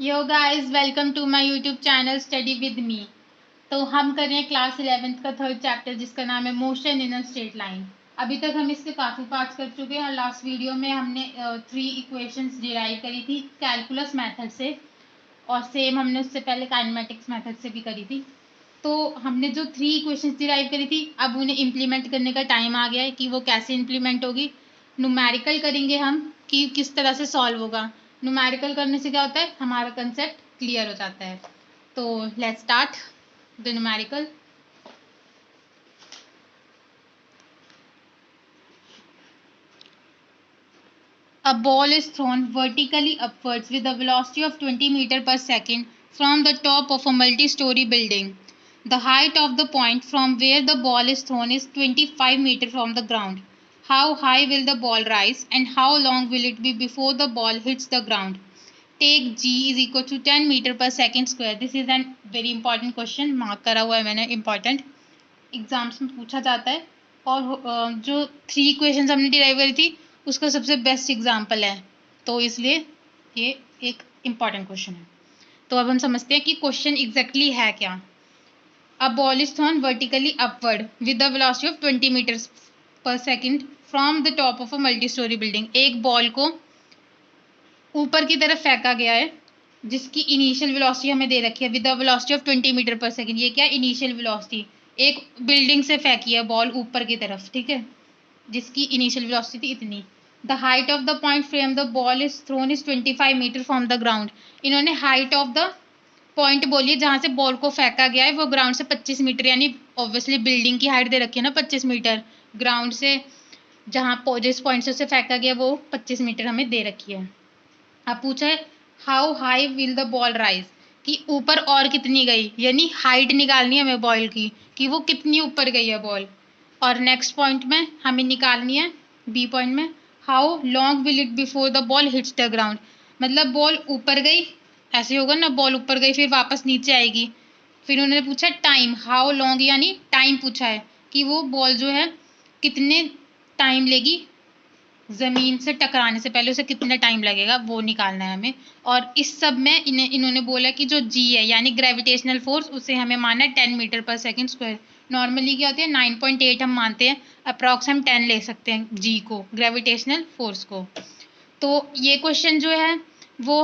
Yo guys, welcome to my YouTube channel study with me. तो हम कर रहे हैं क्लास 11th का थर्ड चैप्टर जिसका नाम है motion in a straight line. अभी तक हम इसके काफ़ी पार्ट्स कर चुके हैं और लास्ट वीडियो में हमने 3 इक्वेशंस डिराइव करी थी कैलकुलस मेथड से, और सेम हमने उससे पहले काइनेमेटिक्स मेथड से भी करी थी। तो हमने जो 3 इक्वेशंस डिराइव करी थी, अब उन्हें इम्प्लीमेंट करने का टाइम आ गया है कि वो कैसे इम्प्लीमेंट होगी। न्यूमेरिकल करेंगे हम कि किस तरह से सॉल्व होगा। न्यूमेरिकल करने से क्या होता है, हमारा कंसेप्ट क्लियर हो जाता है। तो let's start the numerical. A ball is thrown vertically upwards with a velocity of 20 meters per second from the top of a multi-story building. The height of the point from where the ball is thrown is 25 meters from the ground. How high will the ball rise and how long will it be before the ball hits the ground? Take g is equal to 10 meter per second square. This is an very important question. Mark करा हुआ है मैंने, important exams में पूछा जाता है। और जो 3 इक्वेशंस हमने डिराइव करी थी उसका सबसे बेस्ट एग्जाम्पल है, तो इसलिए ये एक इम्पॉर्टेंट क्वेश्चन है। तो अब हम समझते हैं कि क्वेश्चन एग्जैक्टली है क्या। A ball is thrown vertically upward with the velocity of 20 meters per second from the top of a multi storey building. एक बॉल को ऊपर की तरफ फेंका गया है जिसकी इनिशियल वेलोसिटी हमें दे रखी है with the velocity of 20 metre per second. ये क्या, इनिशियल वेलोसिटी। एक बिल्डिंग से फेंकी है बॉल ऊपर की तरफ, ठीक है, जिसकी इनिशियल वेलोसिटी थी इतनी। The height of the point frame the ball is thrown is 25 metre from the ground. इन्होंने हाइट ऑफ द पॉइंट बोली है जहाँ से बॉल को फेंका गया है, वो ग्राउंड से 25 मीटर, यानी ऑब्वियसली बिल्डिंग की हाइट दे रखी है ना 25 मीटर। ग्राउंड से जहाँ जिस पॉइंट से उसे फेंका गया वो 25 मीटर हमें दे रखी है। अब पूछा है how high will the ball rise, कि ऊपर और कितनी गई, यानी हाइट निकालनी है हमें बॉल की कि वो कितनी ऊपर गई है बॉल। और नेक्स्ट पॉइंट में हमें निकालनी है, बी पॉइंट में, how long will it before the ball hits the ground. मतलब बॉल ऊपर गई, ऐसे होगा ना, बॉल ऊपर गई फिर वापस नीचे आएगी। फिर उन्होंने पूछा टाइम, हाउ लॉन्ग, यानी टाइम पूछा है कि वो बॉल जो है कितने टाइम लेगी, ज़मीन से टकराने से पहले उसे कितना टाइम लगेगा वो निकालना है हमें। और इस सब में इन्होंने बोला कि जो जी है यानी ग्रेविटेशनल फोर्स, उसे हमें मानना है 10 metre per second square. Normally क्या होती है 9.8 हम मानते हैं, अप्रॉक्स हम 10 ले सकते हैं जी को, ग्रेविटेशनल फोर्स को। तो ये क्वेश्चन जो है वो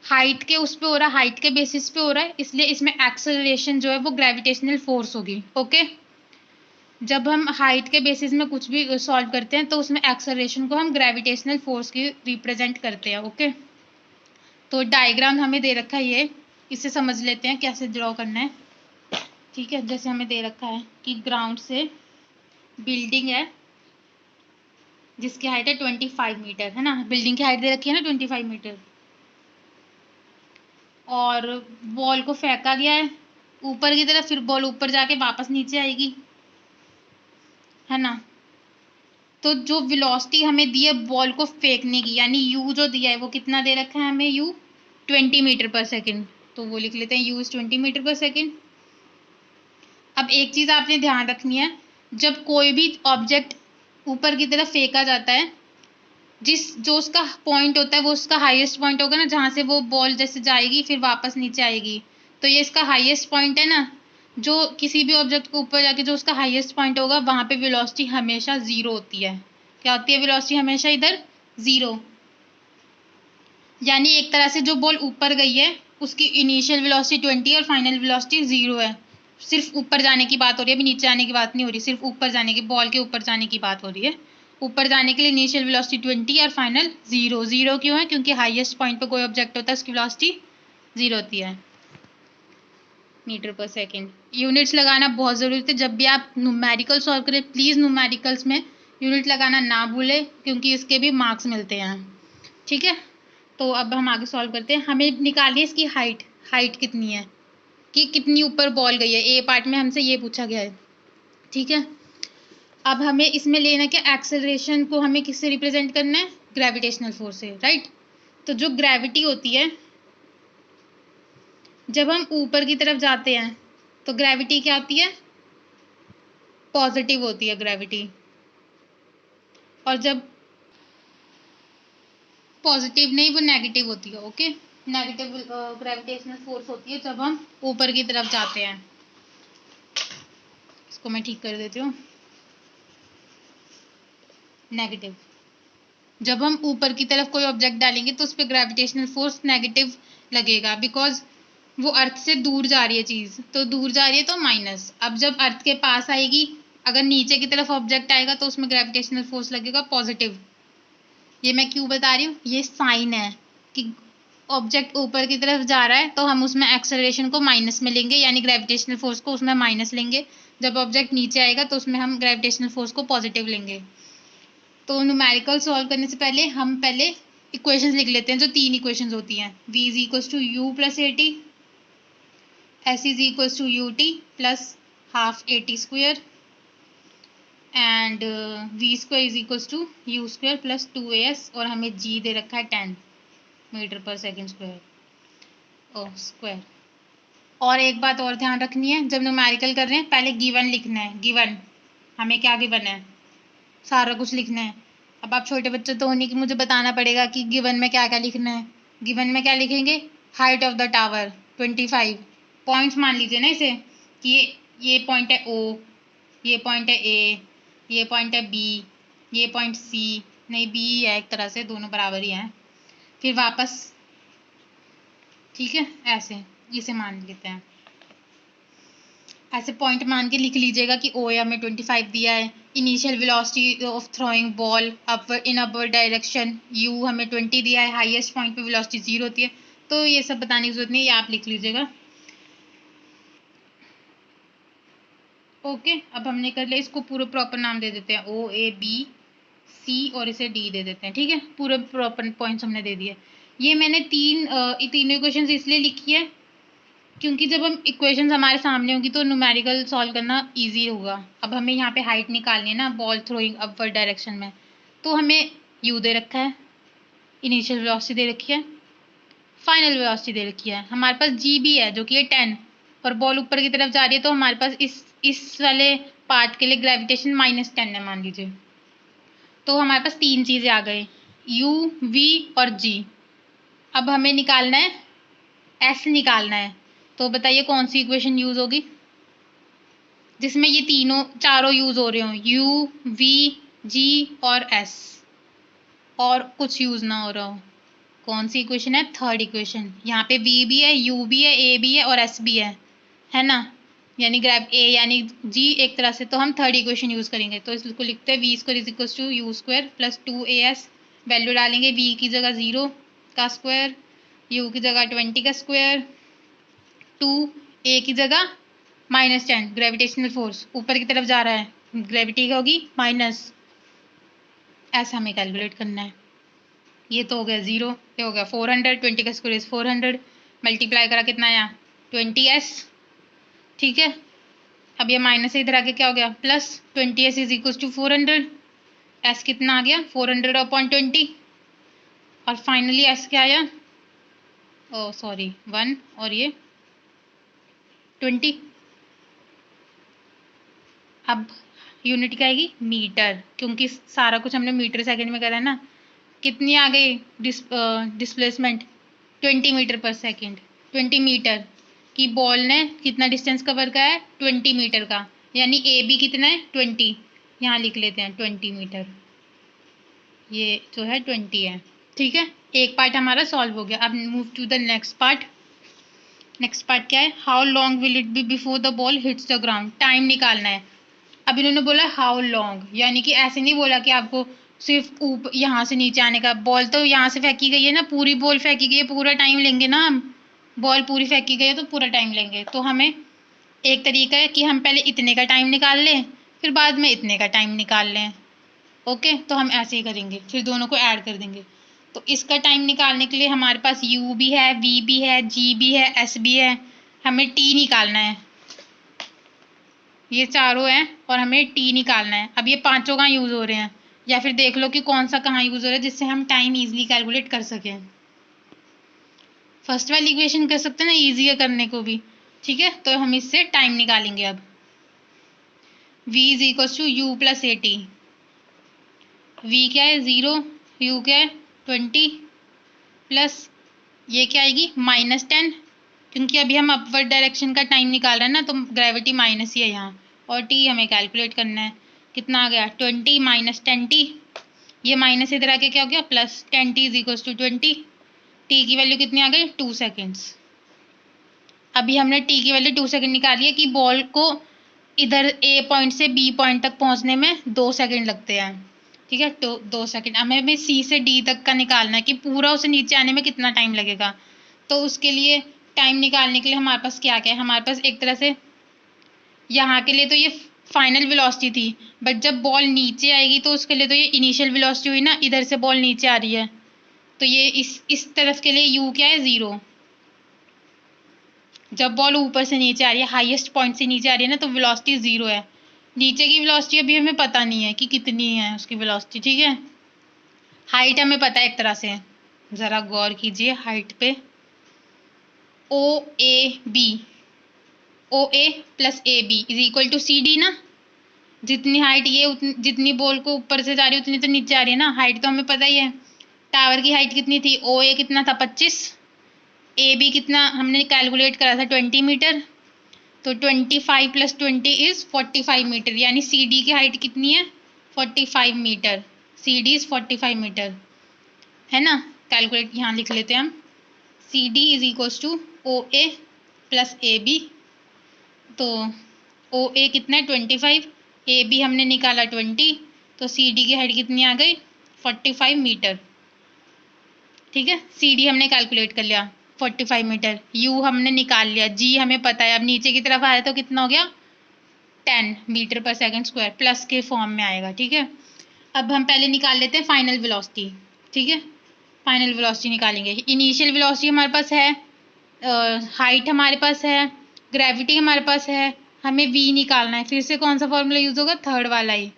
हाइट के उस पर हो रहा है, हाइट के बेसिस पे हो रहा है, इसलिए इसमें एक्सेलरेशन जो है वो ग्रेविटेशनल फोर्स होगी। ओके, जब हम हाइट के बेसिस में कुछ भी सॉल्व करते हैं तो उसमें एक्सेलरेशन को हम ग्रेविटेशनल फोर्स की रिप्रेजेंट करते हैं। ओके, तो डायग्राम हमें दे रखा है ये, इसे समझ लेते हैं कैसे ड्रॉ करना है। ठीक है, जैसे हमें दे रखा है कि ग्राउंड से बिल्डिंग है जिसकी हाइट है 25 मीटर, है ना, बिल्डिंग की हाइट दे रखी है ना 25 मीटर, और बॉल को फेंका गया है ऊपर की तरफ, फिर बॉल ऊपर जाके वापस नीचे आएगी, है ना। तो जो वेलोसिटी हमें दी है बॉल को फेंकने की, यानी यू जो दिया है वो कितना दे रखा है हमें, यू 20 मीटर पर सेकंड, तो वो लिख लेते हैं you is 20 metre per second. अब एक चीज़ आपने ध्यान रखनी है, जब कोई भी ऑब्जेक्ट ऊपर की तरफ फेंका जाता है, जो उसका पॉइंट होता है वो उसका हाईएस्ट पॉइंट होगा ना, जहाँ से वो बॉल जैसे जाएगी फिर वापस नीचे आएगी, तो ये इसका हाईएस्ट पॉइंट है ना। जो किसी भी ऑब्जेक्ट को ऊपर जाके जो उसका हाईएस्ट पॉइंट होगा वहाँ पे वेलोसिटी हमेशा ज़ीरो होती है। क्या होती है वेलोसिटी हमेशा इधर, ज़ीरो। यानी एक तरह से जो बॉल ऊपर गई है उसकी इनिशियल वेलोसिटी 20 और फाइनल वेलोसिटी 0 है। सिर्फ ऊपर जाने की बात हो रही है, अभी नीचे आने की बात नहीं हो रही, सिर्फ ऊपर जाने की, बॉल के ऊपर जाने की बात हो रही है। ऊपर जाने के लिए इनिशियल वेलोसिटी 20 और फाइनल 0। 0 क्यों है, क्योंकि हाईएस्ट पॉइंट पर कोई ऑब्जेक्ट होता है उसकी वेलोसिटी 0 होती है, मीटर पर सेकेंड। यूनिट्स लगाना बहुत ज़रूरी है, जब भी आप न्यूमेरिकल सॉल्व करें प्लीज़ न्यूमेरिकल्स में यूनिट लगाना ना भूलें, क्योंकि इसके भी मार्क्स मिलते हैं। ठीक है, तो अब हम आगे सॉल्व करते हैं। हमें निकालिए इसकी हाइट, हाइट कितनी है, कि कितनी ऊपर बॉल गई है। ए पार्ट में हमसे ये पूछा गया है, ठीक है। अब हमें इसमें लेना क्या, एक्सेलरेशन को हमें किससे रिप्रेजेंट करना है, ग्रेविटेशनल फोर्स से, राइट। तो जो ग्रेविटी होती है, जब हम ऊपर की तरफ जाते हैं तो ग्रेविटी क्या होती है, पॉजिटिव होती है ग्रेविटी, और जब पॉजिटिव नहीं वो नेगेटिव होती है। ओके, नेगेटिव ग्रेविटेशनल फोर्स होती है जब हम ऊपर की तरफ जाते हैं। इसको मैं ठीक कर देती हूँ। नेगेटिव, जब हम ऊपर की तरफ कोई ऑब्जेक्ट डालेंगे तो उस पर ग्रेविटेशनल फोर्स नेगेटिव लगेगा, बिकॉज वो अर्थ से दूर जा रही है चीज़, तो दूर जा रही है तो माइनस। अब जब अर्थ के पास आएगी, अगर नीचे की तरफ ऑब्जेक्ट आएगा तो उसमें ग्रेविटेशनल फोर्स लगेगा पॉजिटिव। ये मैं क्यों बता रही हूँ, ये साइन है कि ऑब्जेक्ट ऊपर की तरफ जा रहा है तो हम उसमें एक्सेलरेशन को माइनस में लेंगे, यानी ग्रेविटेशनल फोर्स को उसमें माइनस लेंगे। जब ऑब्जेक्ट नीचे आएगा तो उसमें हम ग्रेविटेशनल फोर्स को पॉजिटिव लेंगे। तो न्यूमेरिकल सॉल्व करने से पहले हम पहले इक्वेशंस लिख लेते हैं, जो 3 इक्वेशंस होती हैं। v is equals to u plus a t, s is equals to u t plus half a t square, and v square is equals to u square plus 2as, और हमें g दे रखा है 10 metre per second square. और एक बात और ध्यान रखनी है, जब न्यूमेरिकल कर रहे हैं पहले गिवन लिखना है। गिवन हमें क्या गिवन है, सारा कुछ लिखना है। अब आप छोटे बच्चे तो होने की मुझे बताना पड़ेगा कि गिवन में क्या क्या लिखना है। गिवन में क्या लिखेंगे, height of the tower 25, points मान लीजिए ना इसे कि ये पॉइंट है ओ, ये पॉइंट है ए, ये पॉइंट है बी, ये पॉइंट सी, नहीं बी है एक तरह से, दोनों बराबर ही हैं। फिर वापस, ठीक है, ऐसे इसे मान लेते हैं। ऐसे पॉइंट मान के लिख लीजिएगा कि ओ हमें 25 दिया है। Initial velocity of throwing ball upward in upward direction you हमें 20 दिया है। हाईएस्ट पॉइंट पे वेलोसिटी 0 होती है। तो ये सब बताने की जरूरत नहीं है, ये आप लिख लीजिएगा। ओके, अब हमने कर लिया, इसको पूरा प्रॉपर नाम दे देते हैं ओ ए बी सी, और इसे डी दे देते हैं। ठीक है, पूरे प्रॉपर पॉइंट्स हमने दे दिए। ये मैंने तीनों इक्वेशंस इसलिए लिखी है क्योंकि जब हम इक्वेशंस हमारे सामने होंगी तो न्यूमेरिकल सॉल्व करना इजी होगा। अब हमें यहाँ पे हाइट निकालनी है ना, बॉल थ्रोइंग अपवर्ड डायरेक्शन में, तो हमें यू दे रखा है, इनिशियल वेलोसिटी दे रखी है, फाइनल वेलोसिटी दे रखी है। हमारे पास जी भी है जो कि है 10, और बॉल ऊपर की तरफ जा रही है, तो हमारे पास इस वाले पार्ट के लिए ग्रेविटेशन -10 है मान लीजिए। तो हमारे पास 3 चीज़ें आ गई, यू, वी और जी। अब हमें निकालना है एस निकालना है। तो बताइए कौन सी इक्वेशन यूज होगी जिसमें ये चारों यूज हो रहे हो, यू, वी, जी और एस, और कुछ यूज ना हो रहा हो। कौन सी इक्वेशन है, थर्ड इक्वेशन। यहाँ पे वी भी है, यू भी है, ए भी है और एस भी है ना, यानी ग्रैब ए यानी जी एक तरह से। तो हम थर्ड इक्वेशन यूज करेंगे, तो इसको लिखते हैं v square is equal to u square plus 2as। Value डालेंगे, वी की जगह 0 का स्क्वायर, यू की जगह 20 का स्क्वायर, 2 ए की जगह -10, ग्रेविटेशनल फोर्स ऊपर की तरफ जा रहा है, ग्रेविटी का होगी माइनस, ऐसा हमें कैलकुलेट करना है। ये तो हो गया 0, ये हो गया 400, 20 का स्क्वायर इज 400, मल्टीप्लाई करा कितना आया 20s। ठीक है, अब ये माइनस से इधर आके क्या हो गया plus, 20s is equal to 400, s कितना आ गया 400/20, और फाइनली एस क्या आया, ओ सॉरी 1, और ये 20। अब यूनिट क्या आएगी, मीटर, क्योंकि सारा कुछ हमने मीटर सेकंड में करा है ना। कितनी आ गई displacement, 20 metre per second. 20 metre की बॉल ने कितना डिस्टेंस कवर किया है, 20 मीटर का, यानी ए बी कितना है 20, यहाँ लिख लेते हैं 20 मीटर, ये जो है 20 है। ठीक है, एक पार्ट हमारा सॉल्व हो गया। अब move to the next part. Next part क्या है, how long will it be before the ball hits the ground, time निकालना है। अब इन्होंने बोला हाउ लॉन्ग, यानी कि ऐसे नहीं बोला कि आपको सिर्फ ऊपर यहाँ से नीचे आने का। बॉल तो यहाँ से फेंकी गई है ना, पूरी बॉल फेंकी गई है, पूरा टाइम लेंगे ना हम। बॉल पूरी फेंकी गई है तो पूरा टाइम लेंगे। तो हमें एक तरीका है कि हम पहले इतने का टाइम निकाल लें, फिर बाद में इतने का टाइम निकाल लें। ओके, तो हम ऐसे ही करेंगे, फिर दोनों को ऐड कर देंगे। तो इसका टाइम निकालने के लिए हमारे पास यू भी है, वी भी है, जी भी है, एस भी है, हमें टी निकालना है। ये चारों हैं और हमें टी निकालना है। अब ये पांचों कहाँ यूज हो रहे हैं, या फिर देख लो कि कौन सा कहाँ यूज हो रहा है जिससे हम टाइम इजीली कैलकुलेट कर सकें। फर्स्ट वाली इक्वेशन कर सकते हैं ना, ईजी है करने को भी। ठीक है, तो हम इससे टाइम निकालेंगे। अब v is equal to u plus a t. V क्या है 0, यू क्या है 20, प्लस ये क्या आएगी -10, क्योंकि अभी हम अपवर्ड डायरेक्शन का टाइम निकाल रहे हैं ना, तो ग्रेविटी माइनस ही है यहाँ। और टी हमें कैलकुलेट करना है, कितना आ गया 20 - 10t। ये माइनस इधर आके क्या हो गया plus, 10t is equal to 20। T की वैल्यू कितनी आ गई 2 सेकेंड्स। अभी हमने टी की वैल्यू 2 सेकेंड निकाली है कि बॉल को इधर ए पॉइंट से बी पॉइंट तक पहुंचने में 2 सेकेंड लगते हैं। ठीक है, तो 2 सेकेंड। हमें सी से डी तक का निकालना है कि पूरा उसे नीचे आने में कितना टाइम लगेगा। तो उसके लिए टाइम निकालने के लिए हमारे पास क्या क्या है, हमारे पास एक तरह से यहाँ के लिए तो ये फाइनल वेलोसिटी थी, बट जब बॉल नीचे आएगी तो उसके लिए तो ये इनिशियल वेलोसिटी हुई ना, इधर से बॉल नीचे आ रही है, तो ये इस तरफ के लिए यू क्या है 0। जब बॉल ऊपर से नीचे आ रही है, हाईएस्ट पॉइंट से नीचे आ रही है ना, तो वेलोसिटी 0 है। नीचे की वेलोसिटी अभी हमें पता नहीं है कि कितनी है उसकी वेलोसिटी। ठीक है, हाइट हमें पता है एक तरह से, ज़रा गौर कीजिए हाइट पे। O A plus A B is equal to C D ना। जितनी हाइट ये उतनी, जितनी बॉल को ऊपर से जा रही है उतनी तो नीचे आ रही है ना, हाइट तो हमें पता ही है। टावर की हाइट कितनी थी, ओ ए कितना था 25, ए बी कितना हमने कैलकुलेट करा था 20 मीटर, तो 25 + 20 इज 45 मीटर, यानी सी डी की हाइट कितनी है 45 metre. C D is 45 metre, है ना। कैलकुलेट यहाँ लिख लेते हैं हम, C D is equals to O A plus A B. तो ओ ए कितना है 25, ए बी हमने निकाला 20, तो सी डी की हाइट कितनी आ गई 45 मीटर। ठीक है, सी डी हमने कैलकुलेट कर लिया 45 मीटर, यू हमने निकाल लिया, जी हमें पता है। अब नीचे की तरफ आया तो कितना हो गया 10 metre per second square, plus के फॉर्म में आएगा। ठीक है, अब हम पहले निकाल लेते हैं फाइनल वेलोसिटी। ठीक है, फाइनल वेलोसिटी निकालेंगे। इनिशियल वेलोसिटी हमारे पास है, हाइट हमारे पास है, ग्रेविटी हमारे पास है, हमें वी निकालना है। फिर से कौन सा फॉर्मूला यूज होगा, थर्ड वाला ही।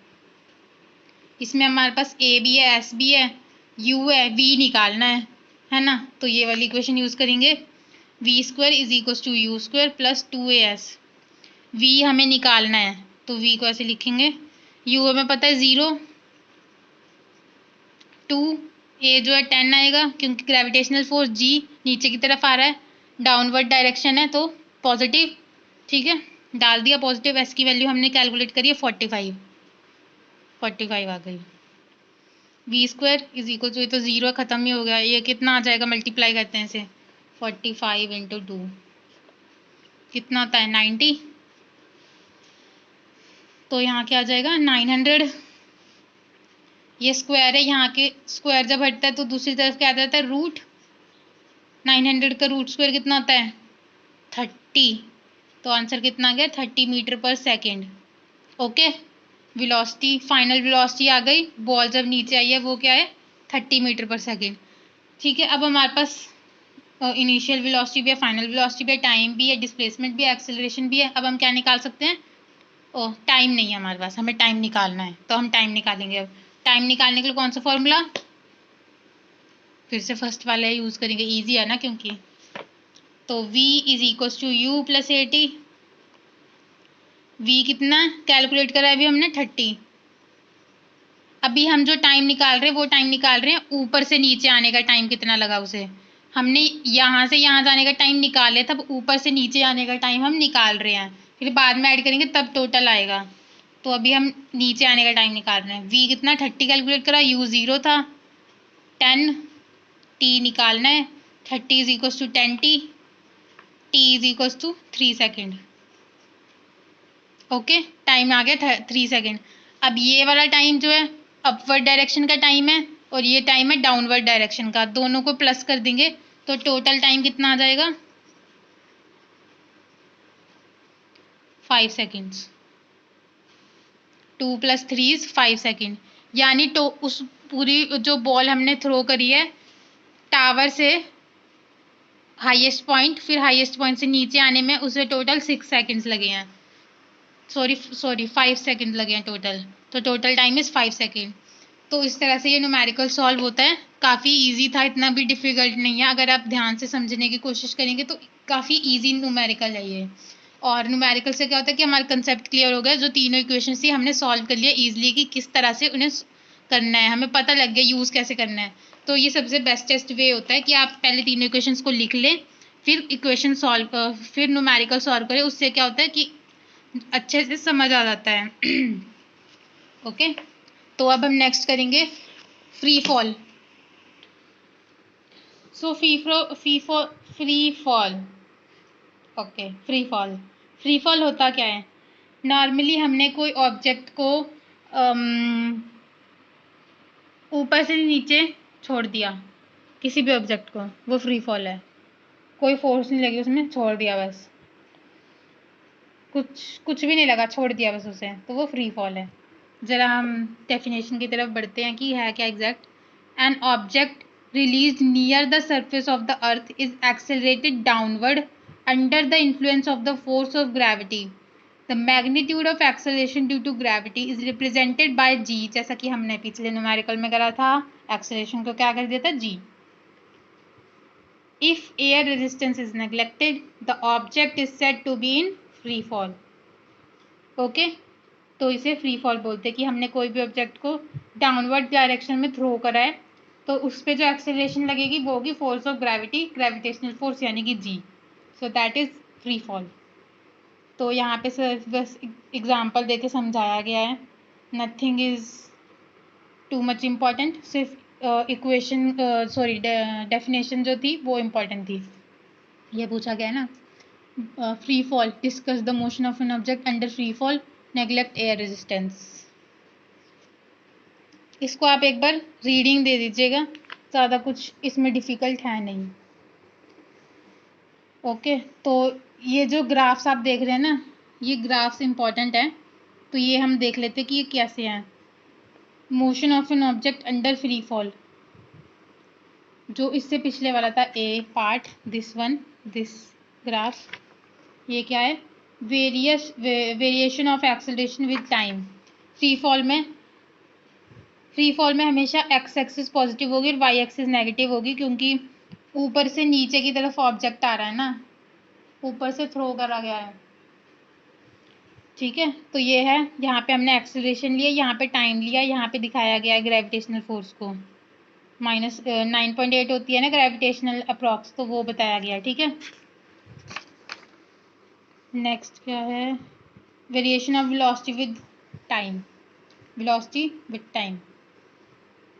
इसमें हमारे पास ए भी है, एस भी है, यू है, वी निकालना है ना। तो ये वाली इक्वेशन यूज करेंगे, v² is equal to u² plus 2as। V हमें निकालना है तो वी को ऐसे लिखेंगे, u हमें पता है 0, 2, ए जो है 10 आएगा क्योंकि ग्रेविटेशनल फोर्स g नीचे की तरफ आ रहा है, डाउनवर्ड डायरेक्शन है तो पॉजिटिव। ठीक है, डाल दिया पॉजिटिव। एस की वैल्यू हमने कैलकुलेट करी है 45 आ गई। v² इज इक्वल टू, ये तो 0 ख़त्म ही हो गया, ये कितना आ जाएगा, मल्टीप्लाई करते हैं इसे, 45 × 2 कितना आता है 90, तो यहाँ क्या आ जाएगा 900। ये स्क्वायर है, यहाँ के स्क्वायर जब हटता है तो दूसरी तरफ क्या आ जाता है रूट। 900 का रूट स्क्वायर कितना आता है 30, तो आंसर कितना आ गया 30 meter per second. Okay, velocity, final velocity आ गई, बॉल जब नीचे आई है वो क्या है 30 मीटर पर सेकेंड। ठीक है, अब हमारे पास इनिशियल वेलोसिटी भी है, फाइनल वेलोसिटी भी है, टाइम भी है, डिस्प्लेसमेंट भी है, एक्सेलरेशन भी है। अब हम क्या निकाल सकते हैं, ओह टाइम नहीं है हमारे पास, हमें टाइम निकालना है, तो हम टाइम निकालेंगे। अब टाइम निकालने के लिए कौन सा फॉर्मूला, फिर से फर्स्ट वाला यूज़ करेंगे, ईजी है ना क्योंकि। तो v is equal to u plus a t. V कितना कैलकुलेट करा है अभी हमने 30। अभी हम जो टाइम निकाल रहे हैं वो टाइम निकाल रहे हैं ऊपर से नीचे आने का टाइम कितना लगा उसे। हमने यहाँ से यहाँ जाने का टाइम निकाल लिया, तब ऊपर से नीचे आने का टाइम हम निकाल रहे हैं, फिर बाद में ऐड करेंगे तब टोटल आएगा। तो अभी हम नीचे आने का टाइम निकाल रहे हैं। v कितना 30 कैलकुलेट करा, u 0 था, 10, t निकालना है, 30 is equal to 10t, t is equal to 3 second. Okay, time आ गया 3 सेकेंड। अब ये वाला टाइम जो है अपवर्ड डायरेक्शन का टाइम है और ये टाइम है डाउनवर्ड डायरेक्शन का, दोनों को प्लस कर देंगे तो टोटल टाइम कितना आ जाएगा 5 सेकेंड्स। 2 + 3 इज 5 सेकेंड, यानी तो उस पूरी जो बॉल हमने थ्रो करी है टावर से हाईएस्ट पॉइंट, फिर हाईएस्ट पॉइंट से नीचे आने में उसे टोटल 6 सेकेंड्स लगे हैं, सॉरी 5 सेकेंड लगे हैं टोटल, तो टोटल टाइम इज़ 5 सेकेंड। तो इस तरह से ये न्यूमेरिकल सॉल्व होता है। काफ़ी इजी था, इतना भी डिफ़िकल्ट नहीं है, अगर आप ध्यान से समझने की कोशिश करेंगे तो काफ़ी इजी न्यूमेरिकल है ये। और न्यूमेरिकल से क्या होता है कि हमारा कंसेप्ट क्लियर हो गया, जो तीनों इक्वेशन थी हमने सॉल्व कर लिया ईजिली कि किस तरह से उन्हें करना है, हमें पता लग गया यूज़ कैसे करना है, तो ये सबसे बेस्टेस्ट वे होता है कि आप पहले तीनों इक्वेशंस को लिख लें, फिर इक्वेशन सॉल्व फिर न्यूमेरिकल सॉल्व करें। उससे क्या होता है कि अच्छे से समझ आ जाता है। ओके, तो अब हम नेक्स्ट करेंगे free fall. So free fall okay, free fall होता क्या है? नॉर्मली हमने कोई ऑब्जेक्ट को ऊपर से नीचे छोड़ दिया, किसी भी ऑब्जेक्ट को, वो फ्री फॉल है। कोई फोर्स नहीं लगी उसमें, छोड़ दिया बस, कुछ भी नहीं लगा, छोड़ दिया बस उसे, तो वो फ्री फॉल है। ज़रा हम डेफिनेशन की तरफ बढ़ते हैं कि है क्या exact. An object released near the surface of the earth is accelerated downward under the influence of the force of gravity. The magnitude of acceleration due to gravity is represented by g, जैसा कि हमने पिछले numerical में करा था, acceleration को क्या कर दिया था, g. If air resistance is neglected, the object is said to be in free fall. Okay, तो इसे फ्री फॉल बोलते हैं कि हमने कोई भी ऑब्जेक्ट को डाउनवर्ड डायरेक्शन में थ्रो करा है, तो उस पर जो एक्सेलरेशन लगेगी वो होगी force of gravity, gravitational force यानी कि g. So that is free fall. तो यहाँ पे सिर्फ बस एग्जांपल देके समझाया गया है, nothing is too much important, सिर्फ इक्वेशन डेफिनेशन जो थी वो इम्पॉर्टेंट थी। ये पूछा गया है ना, free fall, discuss the motion of an object under free fall, neglect air resistance. इसको आप एक बार रीडिंग दे दीजिएगा, ज़्यादा कुछ इसमें डिफ़िकल्ट है नहीं। ओके, तो ये जो ग्राफ्स आप देख रहे हैं ना, ये ग्राफ्स इंपॉर्टेंट है, तो ये हम देख लेते हैं कि ये कैसे हैं। Motion of an object under free fall, जो इससे पिछले वाला था ए पार्ट, दिस ग्राफ, ये क्या है, variation of acceleration with time. Free fall में हमेशा एक्स एक्सिस पॉजिटिव होगी और वाई एक्सिस नेगेटिव होगी, क्योंकि ऊपर से नीचे की तरफ ऑब्जेक्ट आ रहा है ना, ऊपर से थ्रो करा गया है। ठीक है, तो ये है, यहाँ पे हमने एक्सेलरेशन लिया, यहाँ पे टाइम लिया, यहाँ पे दिखाया गया है ग्रेविटेशनल फोर्स को, -9.8 होती है ना ग्रेविटेशनल अप्रॉक्स, तो वो बताया गया है। ठीक है, नेक्स्ट क्या है, variation of velocity with time,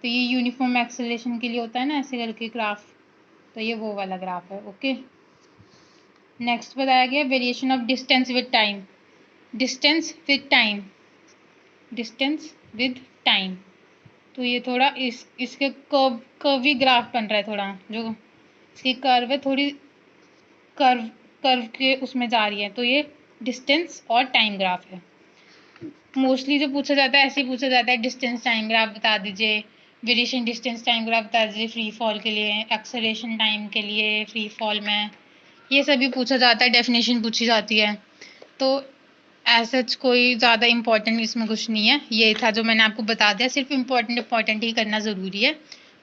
तो ये यूनिफॉर्म एक्सेलरेशन के लिए होता है ना ऐसे करके ग्राफ, तो ये वो वाला ग्राफ है। ओके, नेक्स्ट बताया गया variation of distance with time, तो ये थोड़ा इसके कर्वी ग्राफ बन रहा है, थोड़ा जो इसकी कर्व है थोड़ी कर्व के उसमें जा रही है, तो ये डिस्टेंस और टाइम ग्राफ है। मोस्टली जो पूछा जाता है ऐसे ही पूछा जाता है, डिस्टेंस टाइम ग्राफ बता दीजिए, वेरिएशन डिस्टेंस टाइम ग्राफ बता दीजिए फ्री फॉल के लिए, एक्सेलरेशन टाइम के लिए फ्री फॉल में, ये सभी पूछा जाता है, डेफिनेशन पूछी जाती है। तो ऐसा कोई ज़्यादा इम्पोर्टेंट इसमें कुछ नहीं है, ये था जो मैंने आपको बता दिया, सिर्फ इम्पोर्टेंट ही करना ज़रूरी है,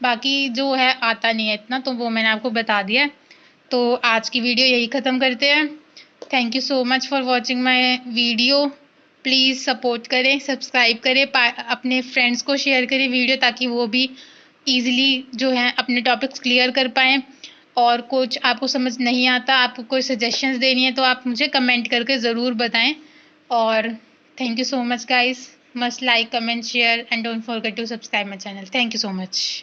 बाकी जो है आता नहीं है इतना, तो वो मैंने आपको बता दिया है। तो आज की वीडियो यही ख़त्म करते हैं। Thank you so much for watching my video. Please support करें, सब्सक्राइब करें, अपने फ्रेंड्स को शेयर करें वीडियो, ताकि वो भी ईजिली जो है अपने टॉपिक्स क्लियर कर पाएँ। और कुछ आपको समझ नहीं आता, आपको कोई सजेशंस देनी है, तो आप मुझे कमेंट करके ज़रूर बताएं। और thank you so much guys, must like, comment, share and don't forget to subscribe my channel. Thank you so much.